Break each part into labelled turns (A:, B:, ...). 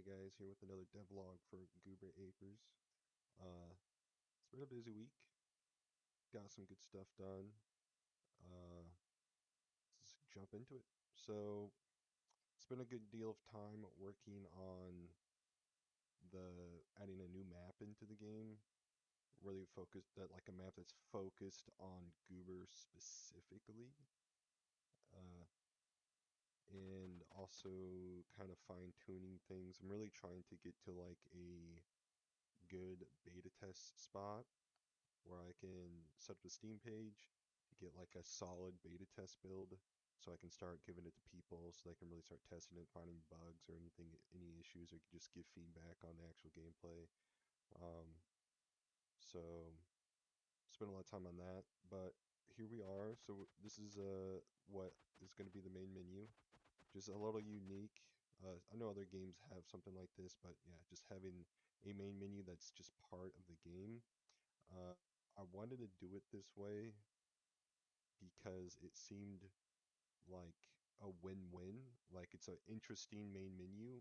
A: guys, here with another devlog for Gooober Acres. It's been a busy week. Got some good stuff done. Let's just jump into it. So, it's been a good deal of time working on the adding a new map into the game. Really focused that like a map that's focused on Gooober specifically. Uh, and also kind of fine tuning things. I'm really trying to get to like a good beta test spot where I can set up a Steam page, get like a solid beta test build so I can start giving it to people so they can really start testing it, finding bugs or anything, any issues, or just give feedback on the actual gameplay. Um, so spent a lot of time on that, but here we are. So this is what is going to be the main menu. Just a little unique. I know other games have something like this, but yeah, just having a main menu that's just part of the game. Uh, I wanted to do it this way because it seemed like a win-win. Like it's an interesting main menu,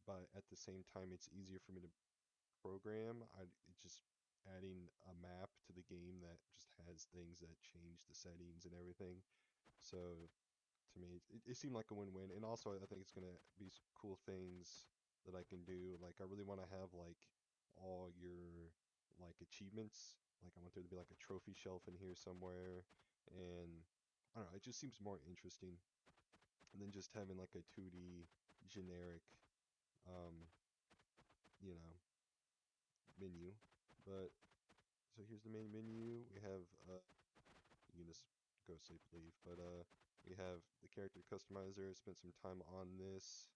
A: but at the same time, it's easier for me to program. It's just adding a map to the game that just has things that change the settings and everything. So to me, it seemed like a win-win. And also, I think it's gonna be some cool things that I can do. Like I really want to have like all your like achievements. Like I want there to be like a trophy shelf in here somewhere, and I don't know. It just seems more interesting than just having like a 2D generic, um, you know, menu. But so here's the main menu. We have you can just go sleep, leave. But we have the character customizer. Spent some time on this.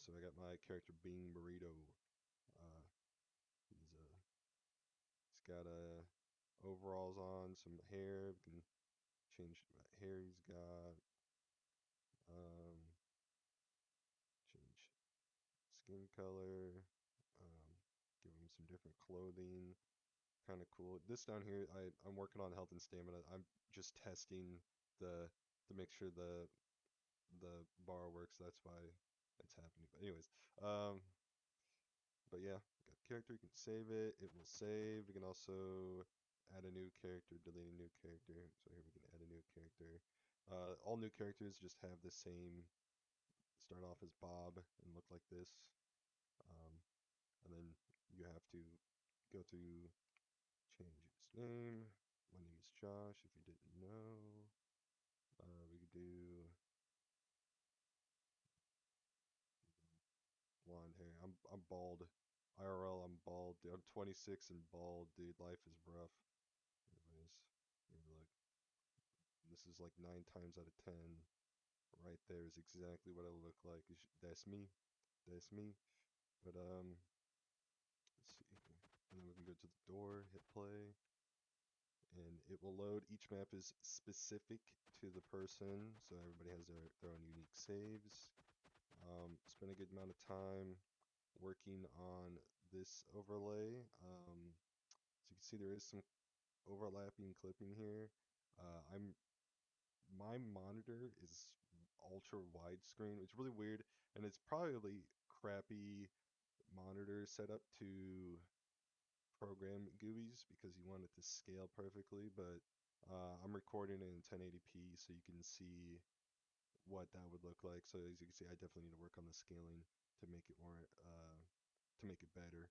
A: So I got my character Being Burrito. Uh, he's he's got overalls on, some hair. We can change what hair he's got. Um, change skin color. Um, give him some different clothing. Kind of cool. This down here, I'm working on health and stamina. I'm just testing the to make sure the bar works. That's why it's happening. But anyways, um, but yeah, got character. You can save it. It will save. We can also add a new character, delete a new character. So here we can add a new character. All new characters just have the same. Start off as Bob and look like this. Um, and then you have to go through change its name. My name is Josh. If you didn't know, we could do blonde hair. I'm bald. IRL, I'm bald. Dude, I'm 26 and bald, dude. Life is rough. Anyways, here, look. This is like 9 times out of 10. Right there is exactly what I look like. That's me. That's me. But let's see. And then we can go to the door, hit play, and it will load. Each map is specific to the person, so everybody has their own unique saves. Spent a good amount of time working on this overlay. So you can see there is some overlapping clipping here. I'm my monitor is ultra widescreen. It's really weird, and it's probably crappy monitor setup to program GUIs because you want it to scale perfectly. But I'm recording it in 1080p, so you can see what that would look like. So as you can see, I definitely need to work on the scaling to make it more to make it better.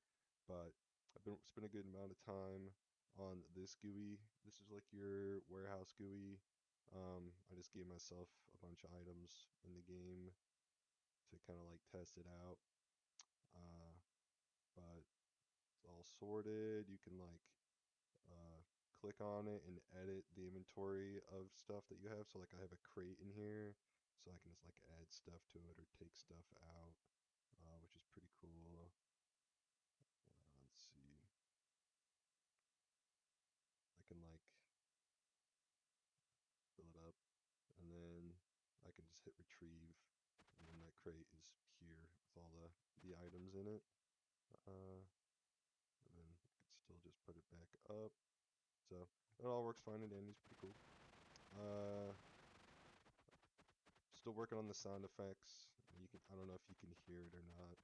A: But I've been spent a good amount of time on this GUI. This is like your warehouse GUI. I just gave myself a bunch of items in the game to kind of like test it out. Uh, but it's all sorted. You can like click on it and edit the inventory of stuff that you have. So like I have a crate in here, so I can just like add stuff to it or take stuff out, which is pretty cool. Let's see. I can like fill it up, and then I can just hit retrieve, and then that crate is here with all the items in it. And then I can still just put it back up. So it all works fine and dandy. It's pretty cool. Still working on the sound effects. I don't know if you can hear it or not.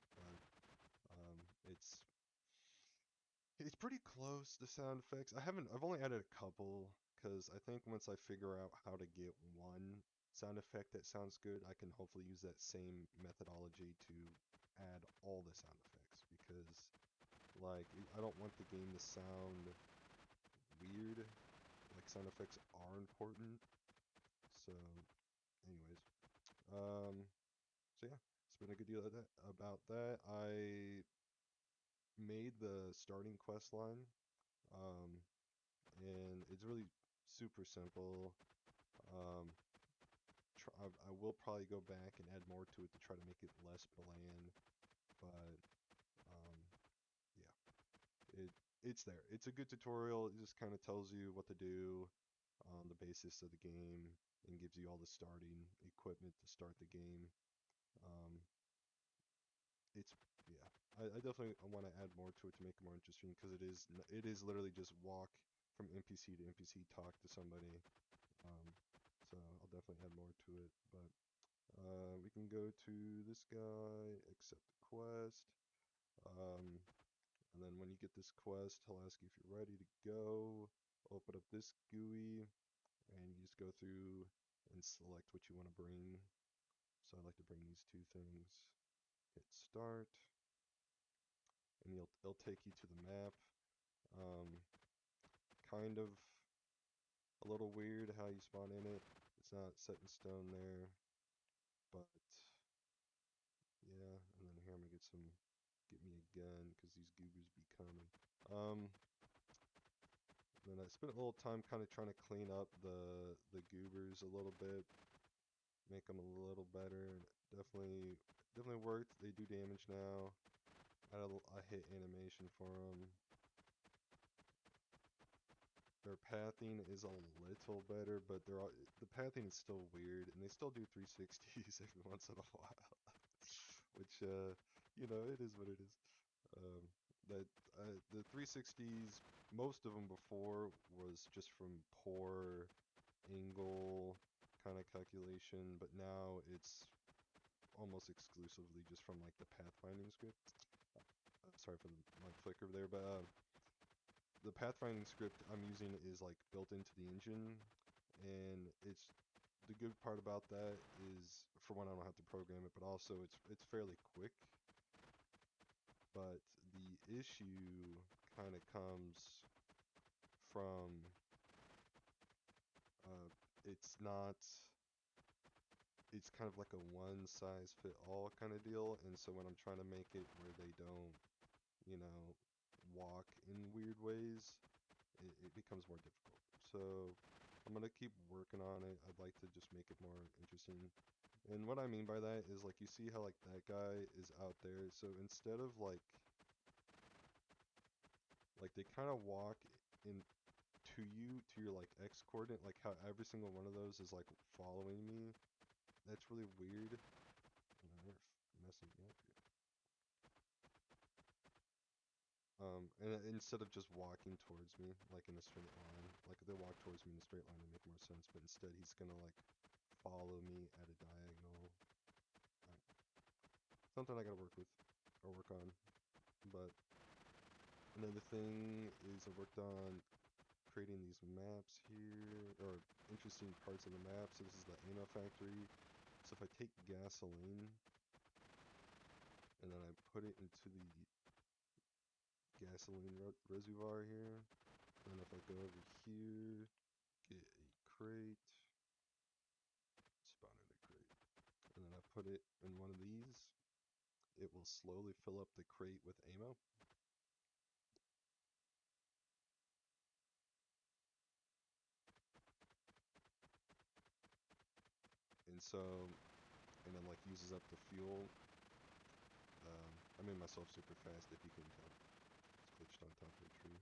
A: pretty close, the sound effects. I've only added a couple, because I think once I figure out how to get one sound effect that sounds good, I can hopefully use that same methodology to add all the sound effects, because, like, I don't want the game to sound weird. Like, sound effects are important. So, anyways. So yeah, it's been a good deal of that, about that. I made the starting quest line, um, and it's really super simple. Um, I will probably go back and add more to it to try to make it less bland, but um, yeah, it's there. It's a good tutorial. It just kind of tells you what to do on the basis of the game and gives you all the starting equipment to start the game. Um, it's yeah. I definitely want to add more to it to make it more interesting, because it is literally just walk from NPC to NPC, talk to somebody. Um, so I'll definitely add more to it. But we can go to this guy, accept the quest. Um, and then when you get this quest, he'll ask you if you're ready to go. Open up this GUI, and you just go through and select what you want to bring. So I like to bring these two things. Hit start, and it'll take you to the map. Kind of a little weird how you spawn in it. It's not set in stone there, but yeah. And then here I'm gonna get me a gun, because these goobers be coming. Then I spent a little time kind of trying to clean up the goobers a little bit, make them a little better. Definitely worked. They do damage now. I hit animation for them. Their pathing is a little better, but the pathing is still weird, and they still do 360s every once in a while, which it is what it is. Um, that the 360s, most of them before was just from poor angle kind of calculation, but now it's almost exclusively just from like the pathfinding script. Sorry for my flicker there, but the pathfinding script I'm using is like built into the engine, and it's the good part about that is, for one, I don't have to program it, but also it's fairly quick. But the issue kind of comes from it's not it's kind of like a one size fit all kind of deal, and so when I'm trying to make it where they don't, you know, walk in weird ways, it becomes more difficult. So I'm gonna keep working on it. I'd like to just make it more interesting. And what I mean by that is, like, you see how like that guy is out there. So instead of like they kind of walk in to your like X coordinate, like how every single one of those is like following me. That's really weird. They're messing me up here. And instead of just walking towards me, like in a straight line, like if they walk towards me in a straight line, it make more sense. But instead, he's gonna like follow me at a diagonal. Something I gotta work with or work on. But another thing is I worked on creating these maps here, or interesting parts of the map. So this is the ammo factory. So if I take gasoline and then I put it into the gasoline reservoir here, and if I go over here, get a crate, spawn in a crate, and then I put it in one of these, it will slowly fill up the crate with ammo. And so, and then like uses up the fuel. I made myself super fast, if you can tell. It's glitched on top of a tree.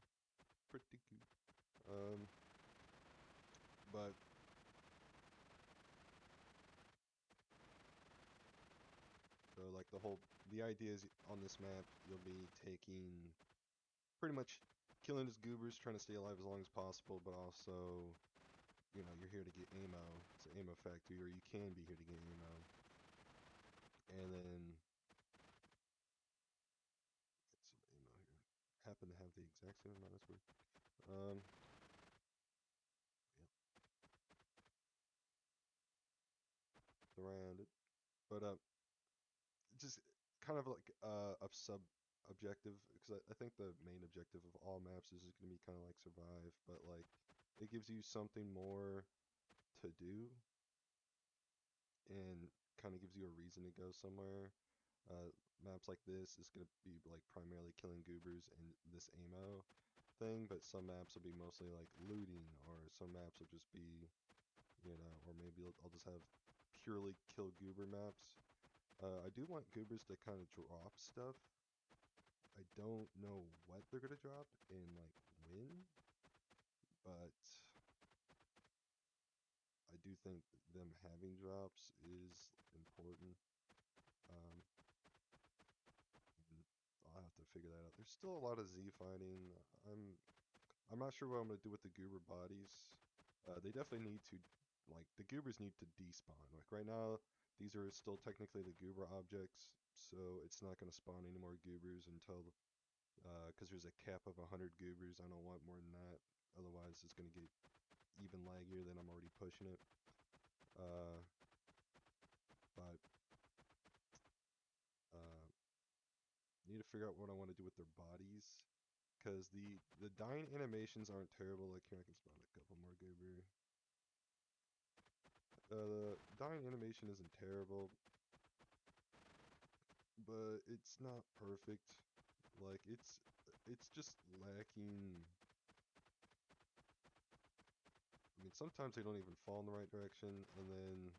A: Pretty good. But so like the idea is, on this map you'll be taking pretty much killing his goobers, trying to stay alive as long as possible, but also, you're here to get ammo. It's an ammo factory, or you can be here to get ammo. And then get some ammo here. happen to have the exact same amount as work. Yeah. Around it. But just kind of like a sub objective because I think the main objective of all maps is just gonna be kind of like survive, but like it gives you something more to do and kind of gives you a reason to go somewhere. Maps like this is gonna be like primarily killing goobers and this ammo thing, but some maps will be mostly like looting, or some maps will just be, or maybe I'll just have purely kill goober maps. I do want goobers to kind of drop stuff. I don't know what they're gonna drop and like when, but I do think them having drops is important. Um, and I'll have to figure that out. There's still a lot of Z fighting. I'm not sure what I'm gonna do with the goober bodies. They definitely need to, like, the goobers need to despawn. Like right now, these are still technically the goober objects, so it's not gonna spawn any more goobers until, because there's a cap of 100 goobers. I don't want more than that. Otherwise, it's gonna get even laggier than I'm already pushing it. Uh, but uh, need to figure out what I want to do with their bodies. Because the dying animations aren't terrible. Like here, I can spawn a couple more goober. The dying animation isn't terrible, but it's not perfect. Like it's just lacking. I mean, sometimes they don't even fall in the right direction, and then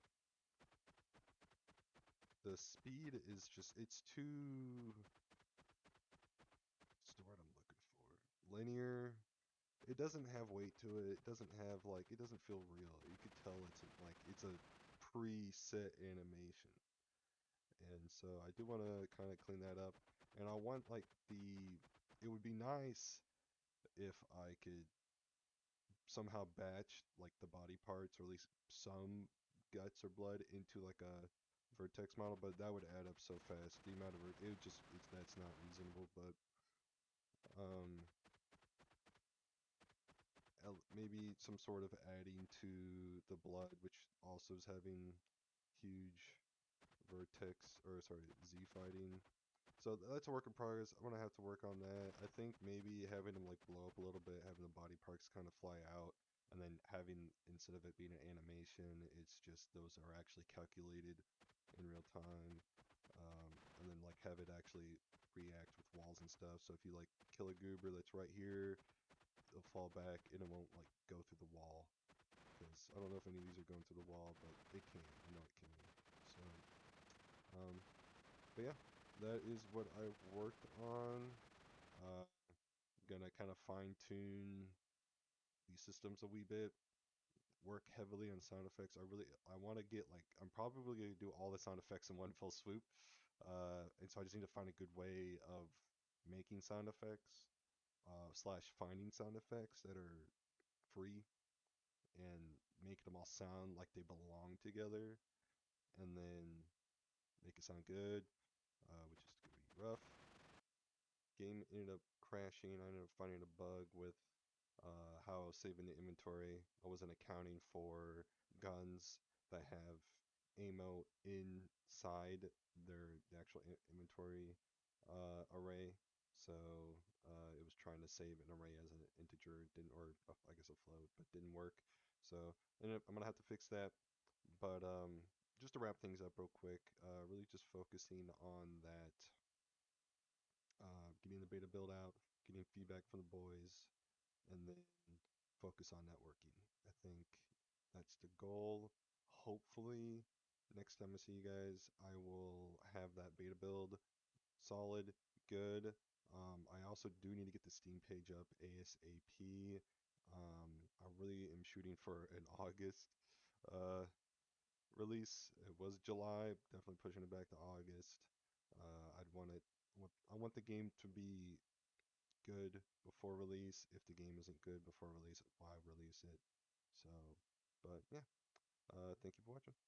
A: the speed is just, it's too, what's the word I'm looking for? Linear. It doesn't have weight to it. It doesn't have like, it doesn't feel real. You could tell it's a preset animation. And so I do want to kind of clean that up. And I want like it would be nice if I could somehow batch like the body parts, or at least some guts or blood into like a vertex model, but that would add up so fast. The amount of it would just, that's not reasonable. But um, maybe some sort of adding to the blood, which also is having huge vertex, or sorry, Z fighting. So that's a work in progress. I'm gonna have to work on that. I think maybe having them like blow up a little bit, having the body parts kind of fly out, and then having, instead of it being an animation, it's just those are actually calculated in real time. And then like have it actually react with walls and stuff. So if you like kill a goober that's right here, it'll fall back and it won't like go through the wall. Because I don't know if any of these are going through the wall, but it can. I know it can. So, um, but yeah, that is what I worked on. Uh, gonna kind of fine tune these systems a wee bit. Work heavily on sound effects. I want to get like, I'm probably gonna do all the sound effects in one fell swoop. And so I just need to find a good way of making sound effects, slash finding sound effects that are free and make them all sound like they belong together, and then make it sound good, which is gonna be rough. Game ended up crashing. I ended up finding a bug with how I was saving the inventory. I wasn't accounting for guns that have ammo inside the actual inventory array. So it was trying to save an array as an integer, didn't, or I guess a float, but didn't work. So I'm gonna have to fix that. But just to wrap things up real quick, really just focusing on that, getting the beta build out, getting feedback from the boys, and then focus on networking. I think that's the goal. Hopefully, next time I see you guys, I will have that beta build solid, good. I also do need to get the Steam page up ASAP. I really am shooting for an August uh, release. It was July, definitely pushing it back to August. I'd want it. I want the game to be good before release. If the game isn't good before release, why release it? So, but yeah. Thank you for watching.